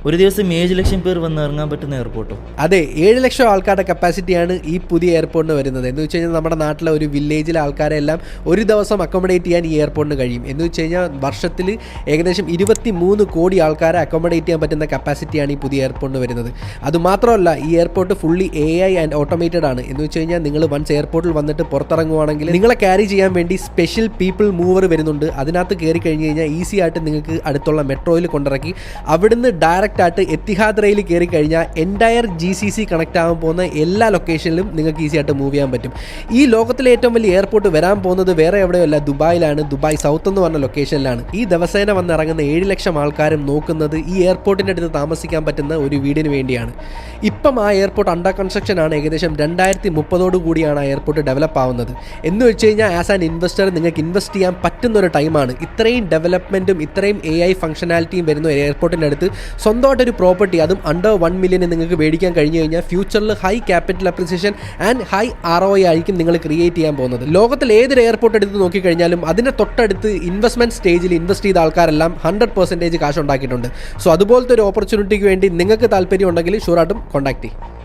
ഒരു ദിവസം 7 ലക്ഷം പേർ വന്ന് ഇറങ്ങാൻ പറ്റുന്ന എയർപോർട്ടോ? അതെ, 7 ലക്ഷം ആൾക്കാരുടെ കപ്പാസിറ്റിയാണ് ഈ പുതിയ എയർപോർട്ടിന് വരുന്നത്. എന്ന് വെച്ച് കഴിഞ്ഞാൽ നമ്മുടെ നാട്ടിലെ ഒരു വില്ലേജിലെ ആൾക്കാരെ എല്ലാം ഒരു ദിവസം അക്കോമഡേറ്റ് ചെയ്യാൻ ഈ എയർപോർട്ടിന് കഴിയും. എന്ന് വെച്ച് കഴിഞ്ഞാൽ വർഷത്തിൽ ഏകദേശം 23 കോടി ആൾക്കാരെ അക്കോമഡേറ്റ് ചെയ്യാൻ പറ്റുന്ന കപ്പാസിറ്റിയാണ് ഈ പുതിയ എയർപോർട്ടിന് വരുന്നത്. അതുമാത്രമല്ല, ഈ airport fully AI and automated ആണ്. എന്ന് വെച്ച് കഴിഞ്ഞാൽ നിങ്ങൾ വൺസ് എയർപോർട്ടിൽ വന്നിട്ട് പുറത്തിറങ്ങുവാണെങ്കിൽ നിങ്ങളെ ക്യാരി ചെയ്യാൻ വേണ്ടി സ്പെഷ്യൽ പീപ്പിൾ മൂവർ വരുന്നുണ്ട്. അതിനകത്ത് കയറി കഴിഞ്ഞ് കഴിഞ്ഞാൽ ഈസി ആയിട്ട് നിങ്ങൾക്ക് അടുത്തുള്ള മെട്രോയിൽ കൊണ്ടിറക്കി അവിടുന്ന് ഡയറക്റ്റ് ആയിട്ട് എത്തിഹാദ് റെയിൽ കയറി കഴിഞ്ഞാൽ എൻറ്റയർ GCC കണക്ട് ആകാൻ പോകുന്ന എല്ലാ ലൊക്കേഷനിലും നിങ്ങൾക്ക് ഈസി ആയിട്ട് മൂവ് ചെയ്യാൻ പറ്റും. ഈ ലോകത്തിലെ ഏറ്റവും വലിയ എയർപോർട്ട് വരാൻ പോകുന്നത് വേറെ എവിടെയല്ല, ദുബായിലാണ്. ദുബായ് സൗത്ത് എന്ന് പറഞ്ഞ ലൊക്കേഷനിലാണ്. ഈ ദിവസേന വന്നിറങ്ങുന്ന 7 ലക്ഷം ആൾക്കാരും നോക്കുന്നത് ഈ എയർപോർട്ടിൻ്റെ അടുത്ത് താമസിക്കാൻ പറ്റുന്ന ഒരു വീടിന് വേണ്ടിയാണ്. ഇപ്പം ആ എയർപോർട്ട് അണ്ടർ കൺസ്ട്രക്ഷൻ ആണ്. ഏകദേശം 2030 കൂടിയാണ് ആ എയർപോർട്ട് ഡെവലപ്പ് ആവുന്നത്. എന്ന് വെച്ച് കഴിഞ്ഞാൽ ആസ് ആൻ ഇൻവെസ്റ്റർ നിങ്ങൾക്ക് ഇൻവെസ്റ്റ് ചെയ്യാൻ പറ്റുന്ന ഒരു ടൈമാണ്. ഇത്രയും ഡെവലപ്മെൻറ്റും ഇത്രയും AI ഫംഗ്ഷനാലിറ്റിയും വരുന്ന ഒരു എയർപോർട്ടിൻ്റെ അടുത്ത് സ്വന്തമായിട്ടൊരു പ്രോപ്പർട്ടി, അതും അണ്ടർ 1 മില്യന് നിങ്ങൾക്ക് മേടിക്കാൻ കഴിഞ്ഞു കഴിഞ്ഞാൽ ഫ്യൂച്ചറിൽ high capital appreciation and high ROI ആയിരിക്കും നിങ്ങൾ ക്രിയേറ്റ് ചെയ്യാൻ പോകുന്നത്. ലോകത്തിൽ ഏതൊരു എയർപോർട്ട് എടുത്ത് നോക്കിക്കഴിഞ്ഞാലും അതിൻ്റെ തൊട്ടടുത്ത് ഇൻവെസ്റ്റ്മെൻറ്റ് സ്റ്റേജിൽ ഇൻവെസ്റ്റ് ചെയ്ത ആൾക്കാരെല്ലാം 100% കാശ് ഉണ്ടാക്കിയിട്ടുണ്ട്. സോ അതുപോലത്തെ ഒരു ഓപ്പർച്യൂണിറ്റിക്ക് വേണ്ടി നിങ്ങൾക്ക് താല്പര്യം ഉണ്ടെങ്കിൽ ഷുവറായിട്ടും കോൺടാക്ട് ചെയ്യും.